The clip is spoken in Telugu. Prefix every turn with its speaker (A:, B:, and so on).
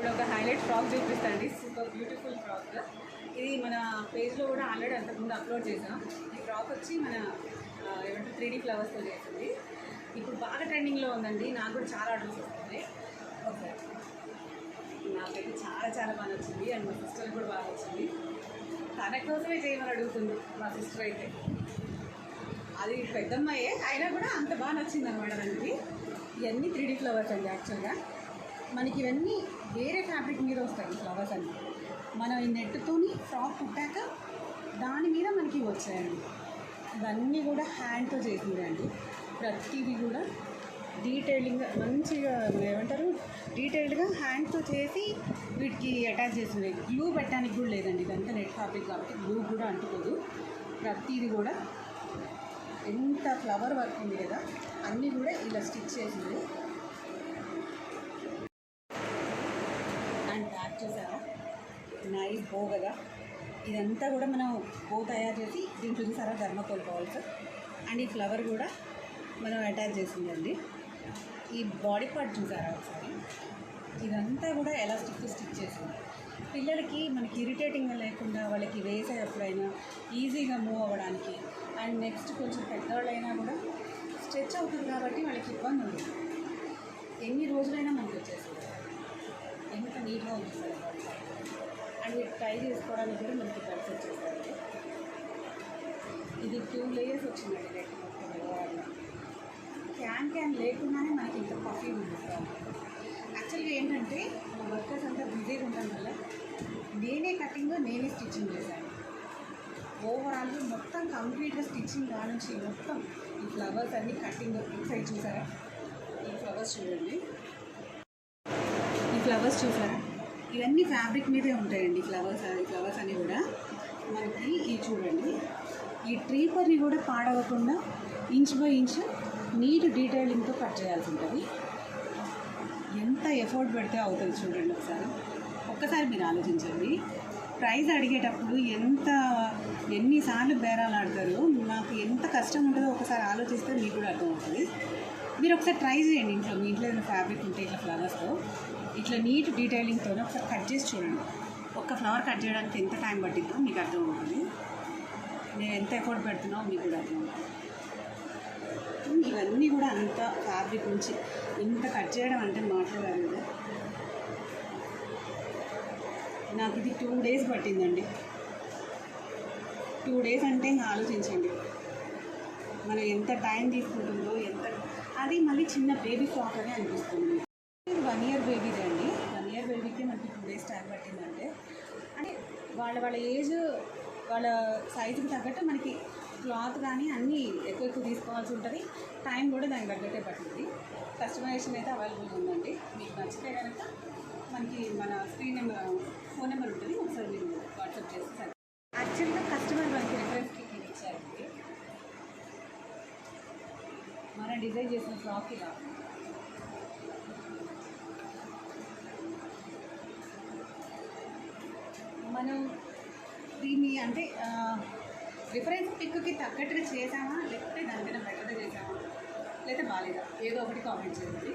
A: ఇప్పుడు ఒక హైలైట్ ఫ్రాక్ చూపిస్తాండి. Super beautiful frock. ఇది మన పేజ్లో కూడా ఆల్రెడీ అంతకుముందు అప్లోడ్ చేసాం. ఈ ఫ్రాక్ వచ్చి మన ఏమంటే 3D ఫ్లవర్స్తో చేసింది. ఇప్పుడు బాగా ట్రెండింగ్లో ఉందండి. నాకు కూడా చాలా ఆర్డర్స్ వస్తుంది. ఓకే, నాకైతే చాలా చాలా బాగా నచ్చింది. అండ్ మా సిస్టర్ కూడా బాగా వచ్చింది. తన కోసమే చేయమని అడుగుతుంది మా సిస్టర్ అయితే. అది పెద్దమ్మాయే అయినా కూడా అంత బాగా నచ్చింది అనమాట దానికి. ఇవన్నీ 3D ఫ్లవర్స్ అండి. యాక్చువల్గా మనకి ఇవన్నీ వేరే ఫ్యాబ్రిక్ మీద వస్తాయి ఫ్లవర్స్ అన్నీ. మనం ఈ నెట్తోని ఫ్రాక్ కుట్టాక దాని మీద మనకి వచ్చాయండి. ఇవన్నీ కూడా హ్యాండ్తో చేసింది అండి. ప్రతిదీ కూడా డీటెయిలింగ్గా మంచిగా ఏమంటారు డీటెయిల్డ్గా హ్యాండ్తో చేసి వీటికి అటాచ్ చేసింది. గ్లూ పెట్టడానికి కూడా లేదండి. ఇదంతా నెట్ ఫ్యాబ్రిక్ కాబట్టి గ్లూ కూడా అంటుకోదు. ప్రతిదీ కూడా ఎంత ఫ్లవర్ వర్క్ ఉంది కదా, అన్నీ కూడా ఇలా స్టిచ్ చేసింది. అండ్ బ్యాక్ చేసారా నైస్ బో కదా. ఇదంతా కూడా మనం బో తయారు చేసి దీంట్లో చూసారా థర్మాకోల్ బాల్స్. అండ్ ఈ ఫ్లవర్ కూడా మనం అటాచ్ చేసిందండి. ఈ బాడీ పార్ట్ చూసారా ఒకసారి. ఇదంతా కూడా ఎలాస్టిక్ స్టిచ్ చేసింది. పిల్లలకి మనకి ఇరిటేటింగ్గా లేకుండా వాళ్ళకి వేసేటప్పుడైనా ఈజీగా మూవ్ అవ్వడానికి. అండ్ నెక్స్ట్ కొంచెం పెద్దవాళ్ళైనా కూడా స్ట్రెచ్ అవుతుంది కాబట్టి వాళ్ళకి ఇబ్బంది ఉండదు. ఎన్ని రోజులైనా మనకి వచ్చేస్తుంది. ఎంత నీట్గా ఉంటుంది సార్. అండ్ ట్రై చేసుకోవడానికి కూడా మనకి బెల్ట్స్ వచ్చేస్తాయి. ఇది 2 లేయర్స్ వచ్చిందండి. నెట్ మొత్తం క్యాన్ లేకుండానే మనకి ఇంత పఫీ ఉంది సార్. యాక్చువల్గా ఏంటంటే మా వర్కర్స్ అంతా బిజీగా ఉండడం వల్ల నేనే కటింగ్ నేనే స్టిచ్చింగ్ చేశాను. ఓవరాల్గా మొత్తం కంప్లీట్గా స్టిచ్చింగ్ కానుంచి మొత్తం ఈ ఫ్లవర్స్ అన్నీ కటింగ్ సైడ్ చూసారా. ఈ ఫ్లవర్స్ చూడండి. ఈ ఫ్లవర్స్ చూసారా. ఇవన్నీ ఫ్యాబ్రిక్ మీదే ఉంటాయండి. ఫ్లవర్స్ అన్నీ కూడా మనకి ఈ చూడండి. ఈ ట్రీపర్ని కూడా పాడవకుండా ఇంచ్ బై ఇంచ్ నీట్ డీటెయిలింగ్తో కట్ చేయాల్సి ఉంటుంది. ఎంత ఎఫర్ట్ పెడితే అవుతుంది చూడండి. ఒక్కసారి మీరు ఆలోచించండి. ప్రైస్ అడిగేటప్పుడు ఎన్నిసార్లు బేరాలు ఆడతారు, నాకు ఎంత కష్టం ఉంటుందో ఒకసారి ఆలోచిస్తే మీకు కూడా అర్థమవుతుంది. మీరు ఒకసారి ట్రై చేయండి ఇంట్లో. మీ ఇంట్లో ఏదైనా ఫ్యాబ్రిక్ ఉంటే ఇట్లా ఫ్లవర్స్తో ఇట్లా నీట్ డీటెయిలింగ్తో ఒకసారి కట్ చేసి చూడండి. ఒక్క ఫ్లవర్ కట్ చేయడానికి ఎంత టైం పట్టిందో మీకు అర్థమవుతుంది. నేను ఎంత ఎఫర్ట్ పెడుతున్నావో మీకు కూడా అర్థమవుతుంది. ఇవన్నీ కూడా అంత ఫ్యాబ్రిక్ నుంచి ఇంత కట్ చేయడం అంటే మాట్లాడారు కదా. నాకు ఇది 2 days పట్టిందండి. 2 days అంటే ఇంకా ఆలోచించండి మనం ఎంత టైం తీసుకుంటుందో. అది మళ్ళీ చిన్న బేబీ ఫ్రాక్ అని అనిపిస్తుంది. 1 year బేబీదే అండి. 1 year బేబీకి మనకి 2 days టైం పట్టిందంటే అంటే వాళ్ళ ఏజ్ వాళ్ళ సైజుకి తగ్గట్టు మనకి క్లాత్ కానీ అన్నీ ఎక్కువ తీసుకోవాల్సి ఉంటుంది. టైం కూడా దానికి తగ్గట్టే పడుతుంది. కస్టమైజేషన్ అయితే అవైలబుల్ ఉందండి. మీకు నచ్చితే కనుక మనకి మన స్క్రీన్ నెంబర్ ఫోన్ నెంబర్ ఉంటుంది. ఒకసారి మీరు వాట్సాప్ చేస్తే యాక్చువల్గా కస్టమర్ మనకి రిఫరెన్స్కి ఇచ్చారండి. మనం డిజైన్ చేసిన ఫ్రాక్ ఇలా మనం దీన్ని అంటే రిఫరెన్స్ పిక్కి తగ్గట్టుగా చేసామా లేకపోతే దానికైనా బెటర్గా చేసామా లేదా బాగాలేదా ఏదో ఒకటి కామెంట్ చేయండి.